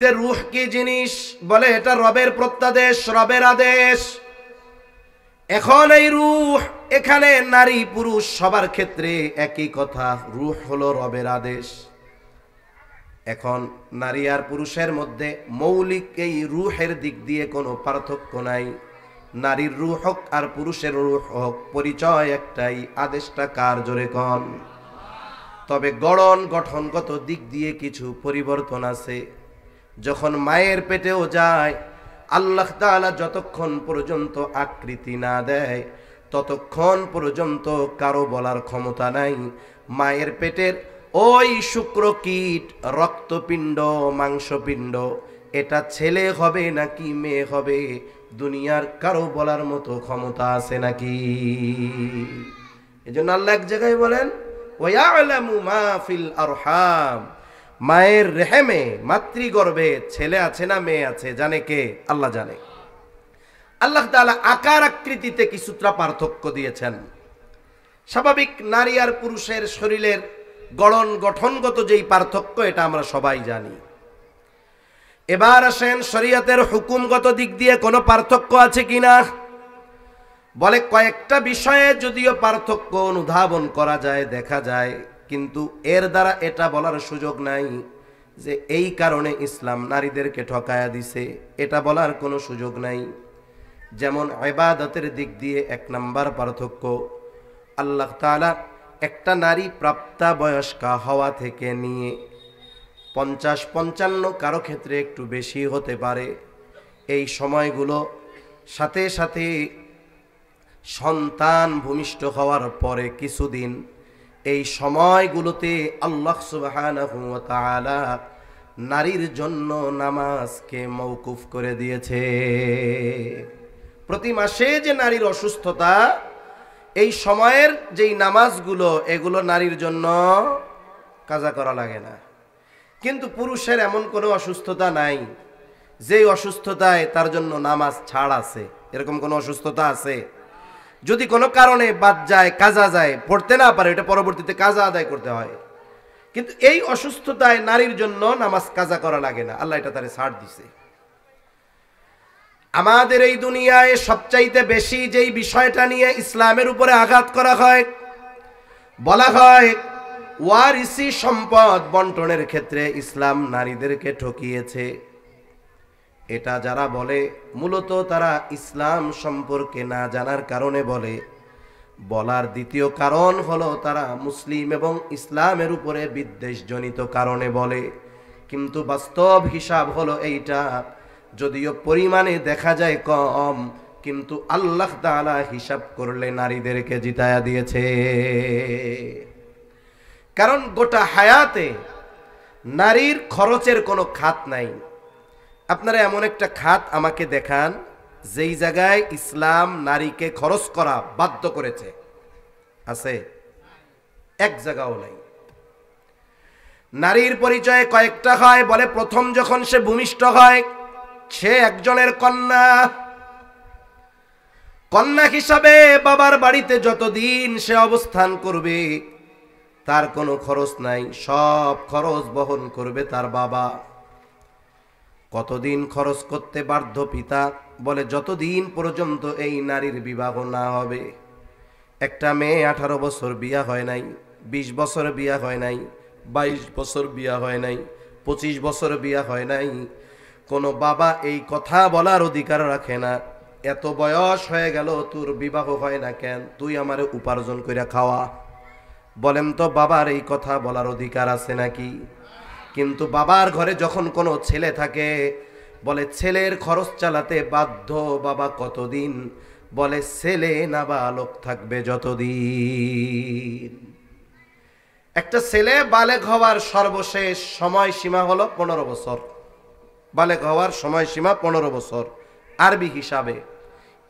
যে রূহ কি জিনিস, বলে এটা রবের প্রত্যাদেশ, রবের আদেশ। এখন এই রূহ এখানে নারী পুরুষ সবার ক্ষেত্রে একই কথা, রূহ হলো রবের আদেশ। এখন নারী আর পুরুষের মধ্যে মৌলিক এই রূহের দিক দিয়ে কোনো পার্থক্য নাই। নারীর রূহ হোক আর পুরুষের রূহ হোক, পরিচয় একটাই, আদেশটা কার, জোরে কন। তবে গঠনগত দিক দিয়ে কিছু পরিবর্তন আছে। যখন মায়ের পেটেও যায়, আল্লাহ তাআলা যতক্ষণ পর্যন্ত আকৃতি না দেয় ততক্ষণ পর্যন্ত কারো বলার ক্ষমতা নাই মায়ের পেটের ওই শুক্রকীট, রক্তপিণ্ড, মাংসপিণ্ড এটা ছেলে হবে নাকি মেয়ে হবে, দুনিয়ার কারো বলার মতো ক্ষমতা আছে নাকি? এজন্য আল্লাহ এক জায়গায় বলেন ওয়ায়ালামু মা ফিল আরহাম, মায়ের রেহেমে, মাতৃগর্ভে ছেলে আছে না মেয়ে আছে জানে কে? আল্লাহ জানে। আল্লাহ তাআলা আকার আকৃতিতে কিছুটা পার্থক্য দিয়েছেন। স্বাভাবিক নারী আর পুরুষের শরীরের গঠনগত যেই পার্থক্য এটা আমরা সবাই জানি। এবার আসেন শরীয়তের হুকুমগত দিক দিয়ে কোনো পার্থক্য আছে কিনা। বলে কয়েকটা বিষয়ে যদিও পার্থক্য অনুধাবন করা যায়, দেখা যায়, কিন্তু এর দ্বারা এটা বলার সুযোগ নাই যে এই কারণে ইসলাম নারীদেরকে ঠকায়া দিছে, এটা বলার কোনো সুযোগ নাই। যেমন ইবাদতের দিক দিয়ে এক নাম্বার পার্থক্য, আল্লাহ তাআলা একটা নারী প্রাপ্তবয়স্কা হওয়া থেকে নিয়ে 50-55, কারো ক্ষেত্রে একটু বেশি হতে পারে, এই সময়গুলো সাথে সাথে সন্তান ভূমিষ্ঠ হওয়ার পরে কিছুদিন, এই সময়গুলোতে আল্লাহ সুবহানাহু ওয়া তাআলা নারীর জন্য নামাজকে মওকুফ করে দিয়েছে। প্রতি মাসে যে নারীর অসুস্থতা, এই সময়ের যেই নামাজগুলো, এগুলো নারীর জন্য কাজা করা লাগে না। কিন্তু পুরুষের এমন কোনো অসুস্থতা নাই যেই অসুস্থতায় তার জন্য নামাজ ছাড় আছে। এরকম কোনো অসুস্থতা আছে? যদি কোনো কারণে বাদ যায়, কাজা যায়, পড়তে না পারে, এটা পরবর্তীতে কাজা আদায় করতে হয়। কিন্তু এই অসুস্থতায় নারীর জন্য নামাজ কাজা করা লাগে না, আল্লাহ এটা তারে ছাড় দিছে। আমাদের এই দুনিয়ায় সবচাইতে বেশি যেই বিষয়টা নিয়ে ইসলামের উপরে আঘাত করা হয়, বলা হয় ওয়ারিসি সম্পদ বন্টনের ক্ষেত্রে ইসলাম নারীদেরকে ঠকিয়েছে। এটা যারা বলে মূলত তারা ইসলাম সম্পর্কে না জানার কারণে বলে। বলার দ্বিতীয় কারণ হলো তারা মুসলিম এবং ইসলামের উপরে বিদ্বেষজনিত কারণে বলে। কিন্তু বাস্তব হিসাব হলো এইটা, যদিও পরিমাণে দেখা যায় কম, কিন্তু আল্লাহ তাআলা হিসাব করলে নারীদেরকে জিতায়া দিয়েছে। কারণ গোটা হায়াতে নারীর খরচের কোনো খাত নাই। আপনারা এমন একটা খাত আমাকে দেখান যেই জায়গায় ইসলাম নারীকে খরচ করা বাধ্য করেছে, আছে? এক জায়গাও নাই। নারীর পরিচয় কয়েকটা হয়, বলে প্রথম যখন সে ভূমিষ্ঠ হয় সে একজনের কন্যা। কন্যা হিসাবে বাবার বাড়িতে যতদিন সে অবস্থান করবে তার কোনো খরচ নাই, সব খরচ বহন করবে তার বাবা। কতদিন খরচ করতে বাধ্য পিতা? বলে যতদিন পর্যন্ত এই নারীর বিবাহ না হবে। একটা মেয়ে 18 বছর বিয়া হয় নাই, 20 বছর বিয়া হয় নাই, 22 বছর বিয়া হয় নাই, 25 বছর বিয়া হয় নাই, কোনো বাবা এই কথা বলার অধিকার রাখে না এত বয়স হয়ে গেল তোর বিবাহ হয় না কেন, তুই আমারে উপার্জন করে খাওয়া। বলেন তো বাবার এই কথা বলার অধিকার আছে নাকি? কিন্তু বাবার ঘরে যখন কোনো ছেলে থাকে, বলে ছেলের খরচ চালাতে বাধ্য বাবা কতদিন? বলে ছেলে নাবালক থাকবে যতদিন। একটা ছেলে বালেগ হওয়ার সর্বশেষ সময়সীমা হলো 15 বছর। বালেগ হওয়ার সময়সীমা 15 বছর আরবি হিসাবে।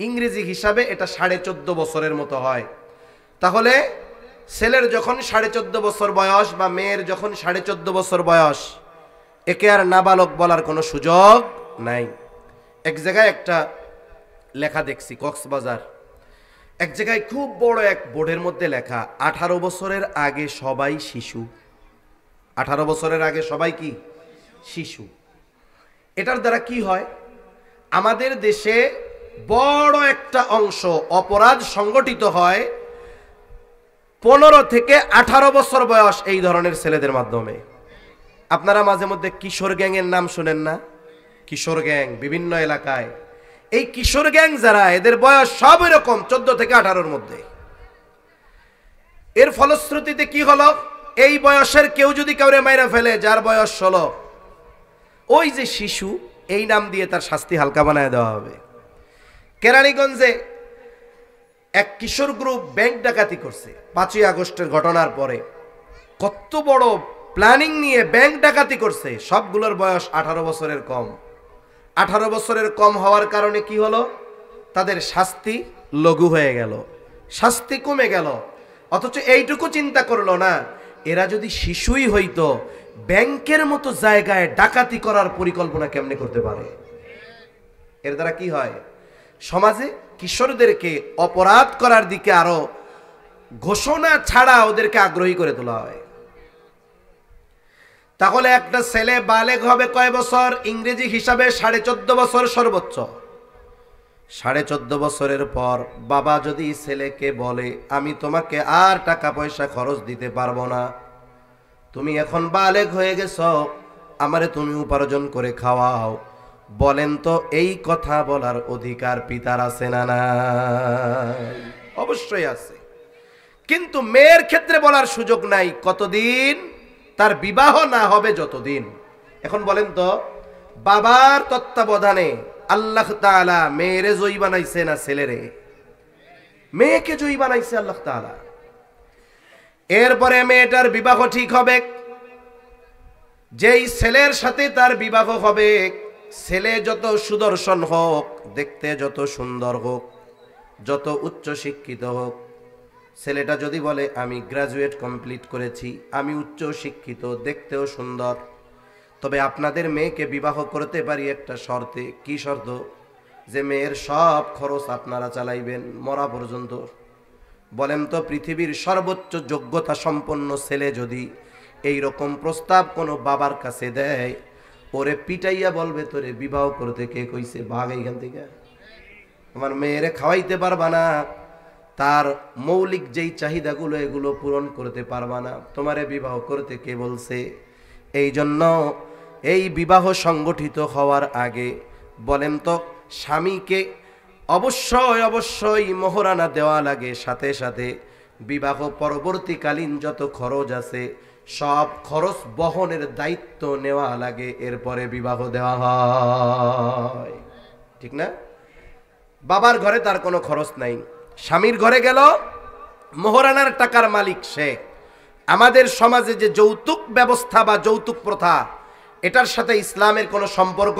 ইংরেজি হিসাবে এটা 14.5 বছরের মতো হয়। তাহলে ছেলের যখন 14.5 বছর বয়স বা মেয়ের যখন 14.5 বছর বয়স, একে আর নাবালক বলার কোনো সুযোগ নাই। এক জায়গায় একটা লেখা দেখছি, কক্সবাজার এক জায়গায় খুব বড় এক বোর্ডের মধ্যে লেখা 18 বছরের আগে সবাই শিশু। 18 বছরের আগে সবাই কি? শিশু। এটার দ্বারা কি হয়, আমাদের দেশে বড় একটা অংশ অপরাধ সংগঠিত হয় 15 থেকে 18 বছর বয়স এই ধরনের ছেলেদের মাধ্যমে। আপনারা মাঝে মধ্যে কিশোর গ্যাংয়ের নাম শুনেন না? কিশোর গ্যাং বিভিন্ন এলাকায়, এই কিশোর গ্যাং যারা, এদের বয়স সব এরকম 14 থেকে 18-র মধ্যে। এর ফলশ্রুতিতে কি হলো, এই বয়সের কেউ যদি কাউরে মাইরা ফেলে যার বয়স 16, ওই যে শিশু এই নাম দিয়ে তার শাস্তি হালকা বানায় দেওয়া হবে। কেরানীগঞ্জে এক কিশোর গ্রুপ ব্যাংক ডাকাতি করছে 5ই আগস্টের ঘটনার পরে। কত বড় প্ল্যানিং নিয়ে ব্যাংক ডাকাতি করছে, সবগুলোর বয়স 18 বছরের কম। 18 বছরের কম হওয়ার কারণে কি হলো, তাদের শাস্তি লঘু হয়ে গেল, শাস্তি কমে গেল। অথচ এইটুকু চিন্তা করলো না, এরা যদি শিশুই হইতো ব্যাংকের মতো জায়গায় ডাকাতি করার পরিকল্পনা কেমনে করতে পারে। এর দ্বারা কি হয়, সমাজে কিশোরদেরকে অপরাধ করার দিকে আরো ঘোষণা ছাড়া ওদেরকে আগ্রহী করে তোলা হয়। তাহলে একটা ছেলে বালেগ হবে কয় বছর? ইংরেজি হিসাবে 14.5 বছর সর্বোচ্চ। 14.5 বছরের পর বাবা যদি ছেলেকে বলে আমি তোমাকে আর টাকা পয়সা খরচ দিতে পারবো না, তুমি এখন বালেগ হয়ে গেছো, আমারে তুমি উপার্জন করে খাওয়াও, বলেন তো এই কথা বলার অধিকার পিতার আছে না? না, অবশ্যই আছে। কিন্তু মেয়ের ক্ষেত্রে বলার সুযোগ নাই কতদিন তার বিবাহ না হবে, যতদিন। এখন বলেন তো, বাবার তত্ত্বাবধানে আল্লাহ তাআলা মেয়েরে জয়ী বানাইছে না ছেলেরে? মেয়েকে জয়ী বানাইছে আল্লাহ তাআলা। এরপরে মেয়েটার বিবাহ ঠিক হবে, যেই ছেলের সাথে তার বিবাহ হবে, ছেলে যত সুদর্শন হোক, দেখতে যত সুন্দর হোক, যত উচ্চ শিক্ষিত হোক, ছেলেটা যদি বলে আমি গ্রাজুয়েট কমপ্লিট করেছি, আমি উচ্চ শিক্ষিত, দেখতেও সুন্দর, তবে আপনাদের মেয়েকে বিবাহ করতে পারি একটা শর্তে। কি শর্ত? যে মেয়ের সব খরচ আপনারা চালাইবেন মরা পর্যন্ত। বলেন তো, পৃথিবীর সর্বোচ্চ যোগ্যতা সম্পন্ন ছেলে যদি এই রকম প্রস্তাব কোনো বাবার কাছে দেয়, ওরে পিটাইয়া বলবে তোরে বিবাহ করতে কে কইছে, ভাগ এইখান থেকে, আমার মেয়েরে খাওয়াইতে পারবা না, তার মৌলিক যেই চাহিদাগুলো এগুলো পূরণ করতে পারবা না, তোমারে বিবাহ করতে কে বলছে? এই জন্য এই বিবাহ সংগঠিত হওয়ার আগে বলেন তো, স্বামীকে অবশ্যই অবশ্যই মোহরানা দেওয়া লাগে, সাথে সাথে বিবাহ পরবর্তীকালীন যত খরচ আছে সব খরচ বহনের দায়িত্ব নেওয়া লাগে, এরপরে বিবাহ দেওয়া হয়, ঠিক না? বাবার ঘরে তার কোনো খরচ নাই, স্বামীর ঘরে গেল, মোহরানার টাকার মালিক সে। আমাদের সমাজে যে যৌতুক ব্যবস্থা বা যৌতুক প্রথা, এটার সাথে ইসলামের কোনো সম্পর্ক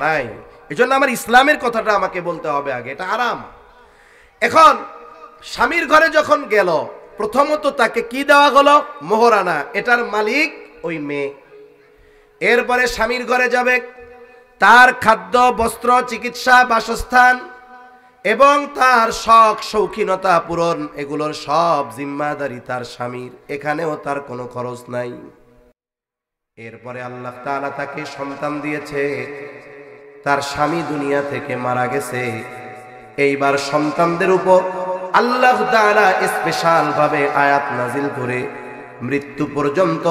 নাই। এজন্য আমার ইসলামের কথাটা আমাকে বলতে হবে আগে, এটা হারাম। এখন স্বামীর ঘরে যখন গেল, প্রথমত তাকে কি দেওয়া হলো? মোহরানা, এটার মালিক ওই মেয়ে। এরপরে স্বামীর ঘরে যাবে, তার খাদ্য, বস্ত্র, চিকিৎসা, বাসস্থান এবং তার শখ শৌখিনতা পূরণ, এগুলোর সব জিম্মাদারি তার স্বামীর, এখানেও তার কোনো খরচ নাই। এরপরে আল্লাহ তাআলা তাকে সন্তান দিয়েছে, তার স্বামী দুনিয়া থেকে মারা গেছে, এইবার সন্তানদের উপর আল্লাহ তাআলা স্পেশাল ভাবে আয়াত নাজিল করে মৃত্যু পর্যন্ত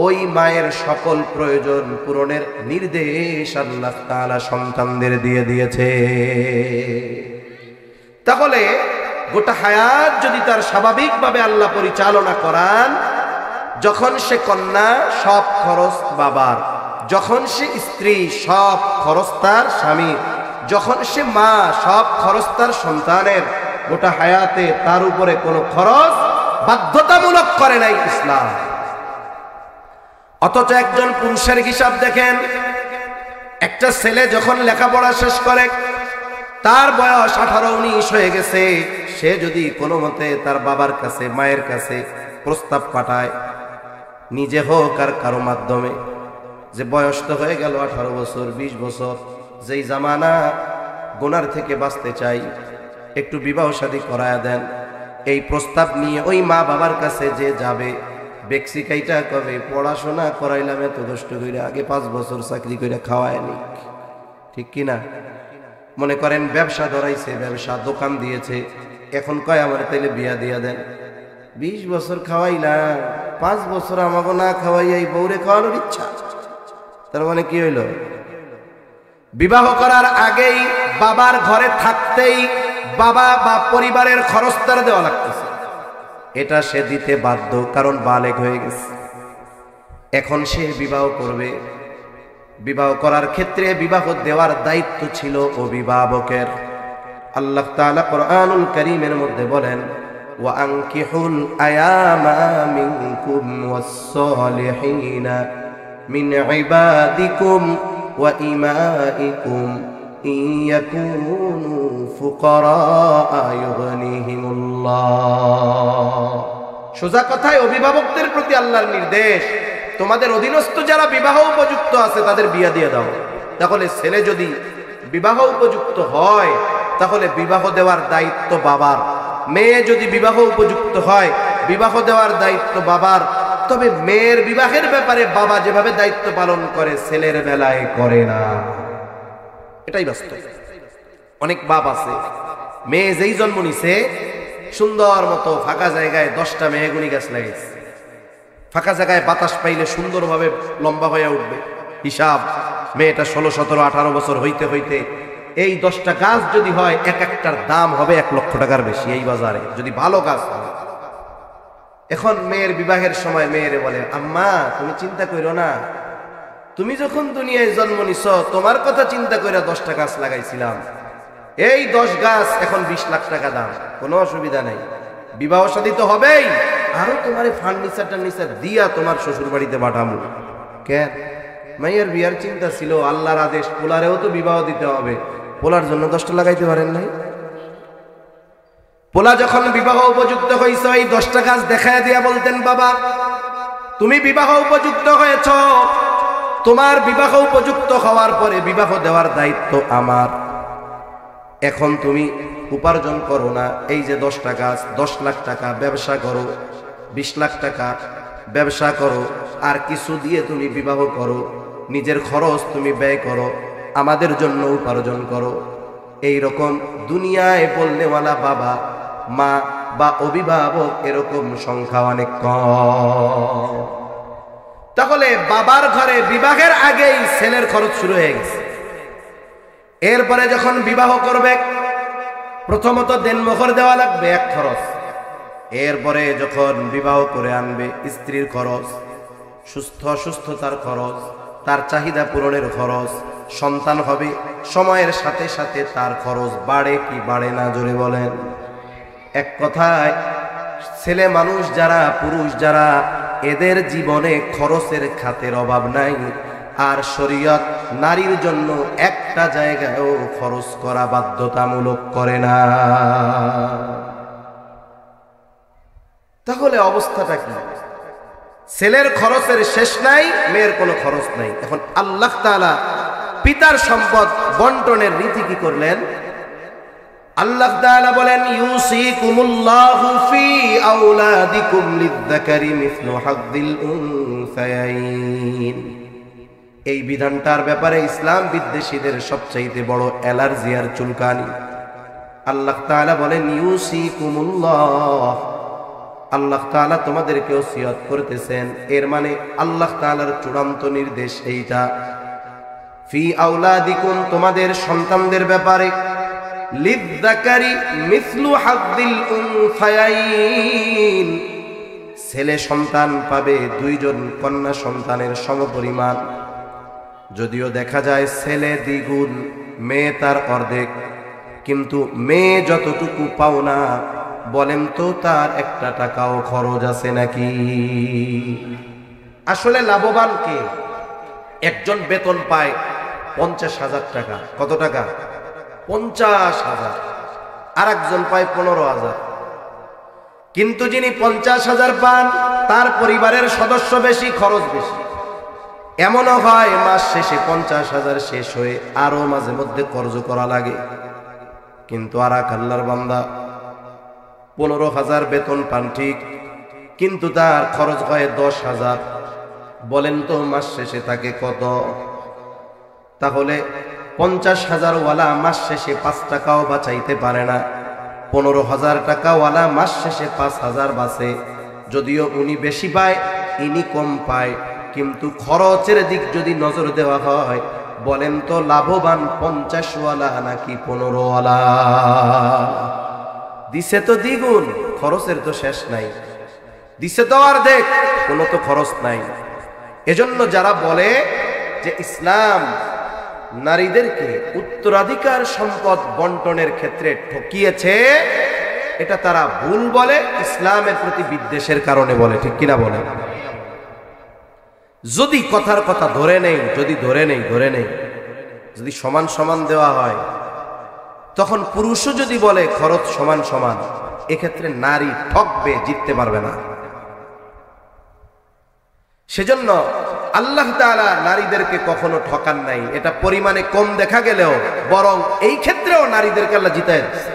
ওই মায়ের সকল প্রয়োজন পূরণের নির্দেশ আল্লাহ তাআলা সন্তানদের দিয়ে দিয়েছে। তাহলে গোটা হায়াত যদি তার স্বাভাবিকভাবে আল্লাহ পরিচালনা করান, যখন সে কন্যা সব খরচ বাবার, যখন সে স্ত্রী সব খরচ তার স্বামীর, যখন সে মা সব খরচ তার সন্তানের, গোটা হায়াতে তার উপরে কোনো খরচ বাধ্যতামূলক করে নাই ইসলাম। অথচ একজন পুরুষের হিসাব দেখেন, একটা ছেলে যখন লেখাপড়া শেষ করে, তার বয়স 18-19 হয়ে গেছে, সে যদি কোনো মতে তার বাবার কাছে মায়ের কাছে প্রস্তাব পাঠায়, নিজে হোক আর কারো মাধ্যমে, যে বয়স তো হয়ে গেল 18 বছর 20 বছর, যেই জামানা, গুনার থেকে বাঁচতে চাই, একটু বিবাহ শাদী করায়া দেন, এই প্রস্তাব নিয়ে ওই মা বাবার কাছে যে যাবে, বেক্সিকাইটা কবে পড়াশোনা করাইলাম এত কষ্ট কইরা, আগে 5 বছর চাকরি কইরা খাওয়ায় নি, ঠিক কিনা? মনে করেন ব্যবসা ধরাইছে, ব্যবসা দোকান দিয়েছে, এখন কয় আমার তাইলে বিয়া দিয়া দেন। 20 বছর খাওয়াইলাম, 5 বছর আমাকে না খাওয়াইয়া এই বউরে খাওয়ানোর ইচ্ছা। তার মানে কি হইল? বিবাহ করার আগেই বাবার ঘরে থাকতেই বাবা বা পরিবারের খরচ তার দেওয়া লাগতেছে, এটা সে দিতে বাধ্য, কারণ বালেগ হয়ে গেছে। এখন সে বিবাহ করবে, বিবাহ করার ক্ষেত্রে বিবাহ দেওয়ার দায়িত্ব ছিল অভিভাবকের। আল্লাহ তাআলা কোরআনুল কারীমের মধ্যে বলেন, ওয়া আনকিহুল আয়ামা মিনকুম ওয়াস-সালিহিনা মিন ইবাদিকুম ওয়া ইমাইকুম ইন ইয়াকুনু ফুকারা ইউগনিহিমুল্লাহ। সোজা কথায় অভিভাবকদের প্রতি আল্লাহর নির্দেশ, তোমাদের অধীনস্থ যারা বিবাহ উপযুক্ত আছে তাদের বিয়ে দিয়ে দাও। তাহলে ছেলে যদি বিবাহ উপযুক্ত হয় তাহলে বিবাহ দেওয়ার দায়িত্ব বাবার, মেয়ে যদি বিবাহ উপযুক্ত হয় বিবাহ দেওয়ার দায়িত্ব বাবার। তবে মেয়ের বিবাহের ব্যাপারে বাবা যেভাবে দায়িত্ব পালন করে ছেলের বেলায় করে না, এটাই বাস্তব। অনেক বাপ আছে, মেয়ে যেই জন্ম নিছে সুন্দর মতো ফাঁকা জায়গায় 10টা মেহগনি গাছ লাগাইছে, ফাঁকা জায়গায় বাতাস পাইলে সুন্দরভাবে লম্বা হয়ে উঠবে। হিসাব, মেয়েটা 16, 17, 18 বছর হইতে হইতে এই 10টা গাছ যদি হয় এক একটার দাম হবে 1 লক্ষ টাকার বেশি এই বাজারে, যদি ভালো গাছ হয়। এখন মেয়ের বিবাহের সময় মেয়েরে বলে, আম্মা তুমি চিন্তা করো না, তুমি যখন দুনিয়ায় জন্ম নিছ তোমার কথা চিন্তা করে 10টা গাছ লাগাইছিলাম, এই 10 গাছ এখন 20 লাখ টাকা দাম, কোনো অসুবিধা নাই, বিবাহ শাদী তো হবেই, আরো তোমার ফার্নিচার দিয়া তোমার শ্বশুর বাড়িতে পাঠাবো। কেন? মাইয়ার বিয়ার চিন্তা ছিল, আল্লাহর আদেশ, পোলারেও তো বিবাহ দিতে হবে, পোলার জন্য 10টা লাগাইতে পারেন নাই? পোলা যখন বিবাহ উপযুক্ত হয়েছ এই 10টা গাছ দেখায় দিয়া বলতেন, বাবা তুমি বিবাহ উপযুক্ত হয়েছ, তোমার বিবাহ উপযুক্ত হওয়ার পরে বিবাহ দেওয়ার দায়িত্ব আমার। এখন তুমি উপার্জন করো না, এই যে 10টা গাছ, 10 লাখ টাকা ব্যবসা করো, 20 লাখ টাকা ব্যবসা করো, আর কিছু দিয়ে তুমি বিবাহ করো, নিজের খরচ তুমি ব্যয় করো, আমাদের জন্য উপার্জন করো। এই রকম দুনিয়ায় বলনেওয়ালা বাবা মা বা অভিভাবক এরকম সংখ্যা অনেক কম। তাহলে বাবার ঘরে বিবাহের আগেই ছেলের খরচ শুরু হয়ে গেছে। এরপরে যখন বিবাহ করবে প্রথমত দেনমোহর দেওয়া লাগবে, এক খরচ। এরপরে যখন বিবাহ করে আনবে স্ত্রীর খরচ, সুস্থতার খরচ, তার চাহিদা পূরণের খরচ, সন্তান হবে, সময়ের সাথে সাথে তার খরচ বাড়ে কি বাড়ে না জোরে বলেন? এক কথায় ছেলে মানুষ যারা, পুরুষ যারা, এদের জীবনে খরচের খাতের অভাব নাই। আর শরীয়ত নারীর জন্য একটা জায়গায়ও খরচ করা বাধ্যতামূলক করে না। তাহলে অবস্থাটা কি? ছেলের খরচের শেষ নাই, মেয়ের কোনো খরচ নাই। এখন আল্লাহ তাআলা পিতার সম্পদ বন্টনের রীতি কি করলেন? আল্লাহ তাআলা বলেন, ইউসিকুমুল্লাহু ফি আওলাদিকুম লিয-যাকারি মিসলু হাযযিল উনসায়াইন। এই বিধানটার ব্যাপারে ইসলাম বিদ্বেষীদের সবচাইতে বড় অ্যালার্জি আর চুলকানি। আল্লাহ তাআলা বলেন, ইউসিকুমুল্লাহ, আল্লাহ তাআলা তোমাদেরকে ওসিয়ত করতেছেন। এর মানে আল্লাহ তাআলার চূড়ান্ত নির্দেশ এইটা, ফি আওলাদিকুম, তোমাদের সন্তানদের ব্যাপারে, লিয-যাকারি মিসলু হাযযিল উনসায়াইন, ছেলে সন্তান পাবে 2 জন কন্যা সন্তানের সমপরিমাণ। যদিও দেখা যায় ছেলে দ্বিগুণ, মেয়ে তার অর্ধেক, কিন্তু মেয়ে যতটুকু পাওনা বলেন তো তার 1 টাকাও খরচ আছে নাকি? আসলে লাভবান কে? একজন বেতন পায় 50,000 টাকা। কত টাকা? 50,000। আর একজন পায় 15,000। কিন্তু যিনি 50,000 পান তার পরিবারের সদস্য বেশি, খরচ বেশি। এমনও হয় মাস শেষে 50,000 শেষ হয়ে আরো মাঝে মধ্যে কর্জ করা লাগে। কিন্তু আর এক আল্লাহর বান্দা 15,000 বেতন পান ঠিক, কিন্তু তার খরচ হয় 10,000। বলেন তো মাস শেষে থাকে কত? তাহলে 50,000 ওয়ালা মাস শেষে 5 টাকাও বাঁচাইতে পারে না। 15,000 টাকা ওয়ালা মাস শেষে 5,000 বাঁচে। যদিও উনি বেশি পায়, ইনি কম পায়, কিন্তু খরচের দিক যদি নজর দেওয়া হয়, বলেন তো লাভবান 50 ওয়ালা নাকি 15 ওয়ালা? দিছে তো দ্বিগুণ, খরচের তো শেষ নাই। দিছে তো আর দেখ, কোনো তো খরচ নাই। এজন্য যারা বলে যে ইসলাম নারীদেরকে উত্তরাধিকার সম্পদ বন্টনের ক্ষেত্রে ঠকিয়েছে, এটা তারা ভুল বলে, ইসলামের প্রতি বিদ্বেষের কারণে বলে। ঠিক কিনা বলে? যদি কথার কথা ধরে নেই, যদি সমান সমান দেওয়া হয়, তখন পুরুষও যদি বলে খরচ সমান সমান, এক্ষেত্রে নারী ঠকবে, জিততে পারবে না। সেজন্য আল্লাহ তাআলা নারীদেরকে কখনো ঠকান নাই। এটা পরিমাণে কম দেখা গেলেও বরং এই ক্ষেত্রেও নারীদেরকে আল্লাহ জিতায় দিয়েছে।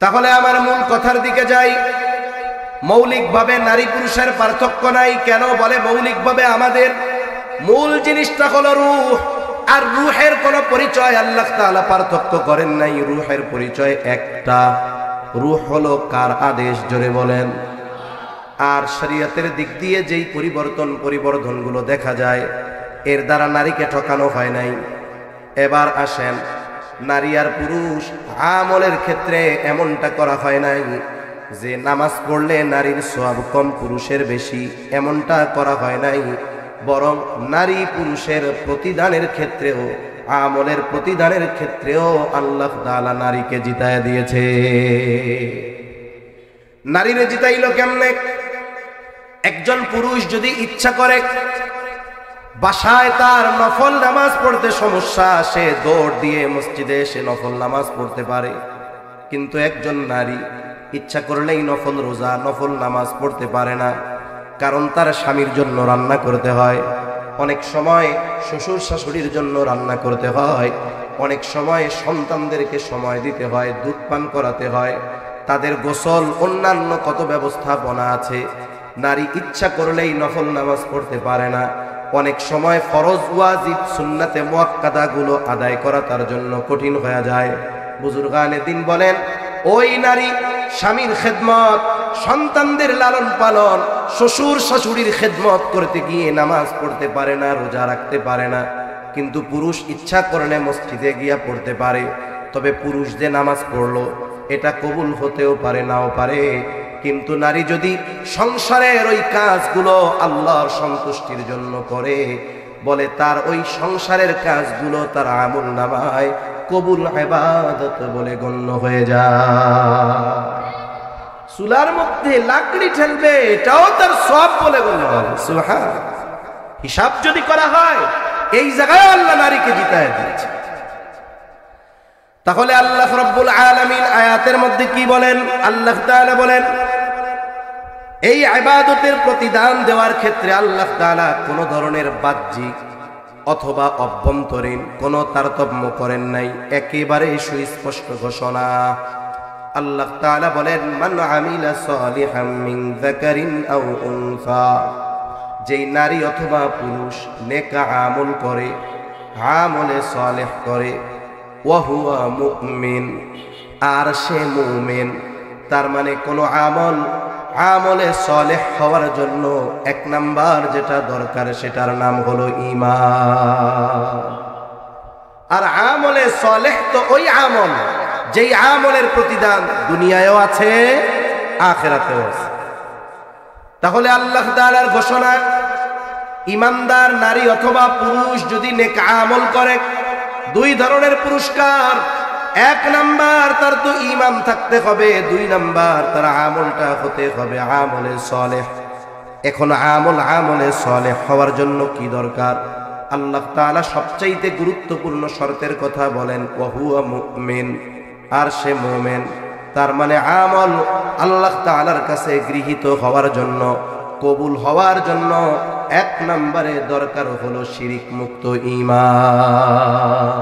তাহলে আমার মূল কথার দিকে যাই। মৌলিকভাবে নারী পুরুষের পার্থক্য নাই। কেন বলে মৌলিকভাবে? আমাদের মূল জিনিসটা হলো রূহ, আর রূহের কোনো পরিচয় আল্লাহ তাআলা পার্থক্য করেন নাই। রূহের পরিচয় একটা। রূহ হলো কার আদেশ? জোরে বলেন। আর শরীয়তের দিক দিয়ে যেই পরিবর্তনগুলো দেখা যায়, এর দ্বারা নারীকে ঠকানো হয় নাই। এবার আসেন, নারী আর পুরুষ আমলের ক্ষেত্রে এমনটা করা হয় নাই যে নামাজ পড়লে নারীর সওয়াব কম, পুরুষের বেশি, এমনটা করা হয় নাই। বরং নারী পুরুষের প্রতিদানের ক্ষেত্রেও, আমলের প্রতিদানের ক্ষেত্রেও আল্লাহ তাআলা নারীকে জিতায় দিয়েছে। নারীরে জিতাইল কেমনে? একজন পুরুষ যদি ইচ্ছা করে বাসায় তার নফল নামাজ পড়তে সমস্যা, সে দৌড় দিয়ে মসজিদে এসে নফল নামাজ পড়তে পারে। কিন্তু একজন নারী ইচ্ছা করলেই নফল রোজা, নফল নামাজ পড়তে পারে না। কারণ তার স্বামীর জন্য রান্না করতে হয়, অনেক সময় শ্বশুর শাশুড়ির জন্য রান্না করতে হয়, অনেক সময় সন্তানদেরকে সময় দিতে হয়, দুধ পান করাতে হয়, তাদের গোসল, অন্যান্য কত ব্যবস্থাপনা আছে। নারী ইচ্ছা করলেই নফল নামাজ পড়তে পারে না। অনেক সময় ফরজ, ওয়াজিব, সুন্নাতে মুআক্কাদা গুলো আদায় করা তার জন্য কঠিন হয়ে যায়। বুজুর্গানে দিন বলেন, ওই নারী স্বামীর খেদমত, সন্তানদের লালন পালন, শ্বশুর শাশুড়ির খেদমত করতে গিয়ে নামাজ পড়তে পারে না, রোজা রাখতে পারে না। কিন্তু পুরুষ ইচ্ছা করলে মসজিদে গিয়া পড়তে পারে। তবে পুরুষ যে নামাজ পড়লো, এটা কবুল হতেও পারে, নাও পারে। কিন্তু নারী যদি সংসারের ওই কাজগুলো আল্লাহর সন্তুষ্টির জন্য করে, বলে তার ওই সংসারের কাজগুলো তার আমল নামায় কবুল ইবাদত বলে গণ্য হয়ে যায়। চুলার মধ্যে লাকড়ি ঠেলবে, এটাও তার সওয়াব বলে গণ্য হবে। সুবহানাল্লাহ। হিসাব যদি করা হয়, এই জায়গায় আল্লাহ নারীকে জিতায় দিয়েছে। তাহলে আল্লাহ রাব্বুল আলামিন আয়াতের মধ্যে কি বলেন? আল্লাহ তাআলা বলেন, এই ইবাদতের প্রতিদান দেওয়ার ক্ষেত্রে আল্লাহ তাআলা কোনো ধরনের বাহ্যিক অথবা অভ্যন্তরীণ কোনো তারতম্য করেন নাই। একেবারে সুস্পষ্ট ঘোষণা। আল্লাহ তাআলা বলেন, মান আমিলা সালিহাম মিন যাকারিন আও উনসা, যেই নারী অথবা পুরুষ নেক আমল করে, আমলে সালেহ করে, ওয়া হুয়া মুমিন, আর সে মুমিন। তার মানে কোনো আমলে সালেহ হওয়ার জন্য এক নাম্বার যেটা দরকার, সেটার নাম হলো ঈমান। আর আমলে সালেহ তো ওই আমল যেই আমলের প্রতিদান দুনিয়ায়ও আছে, আখিরাতেও আছে। তাহলে আল্লাহ তাআলার ঘোষণা, ঈমানদার নারী অথবা পুরুষ যদি নেক আমল করে, দুই ধরনের পুরস্কার। এক নাম্বার, তার তো ঈমান থাকতে হবে। দুই নাম্বার, তার আমলটা হতে হবে আমলে সালেহ। এখন আমলে সালেহ হওয়ার জন্য কি দরকার? আল্লাহ তাআলা সবচাইতে গুরুত্বপূর্ণ শর্তের কথা বলেন, ওয়া হুয়া মুমিন, আর সে মুমিন। তার মানে আমল আল্লাহ তাআলার কাছে গৃহীত হওয়ার জন্য, কবুল হওয়ার জন্য এক নম্বরে দরকার হলো শিরিক মুক্ত ঈমান।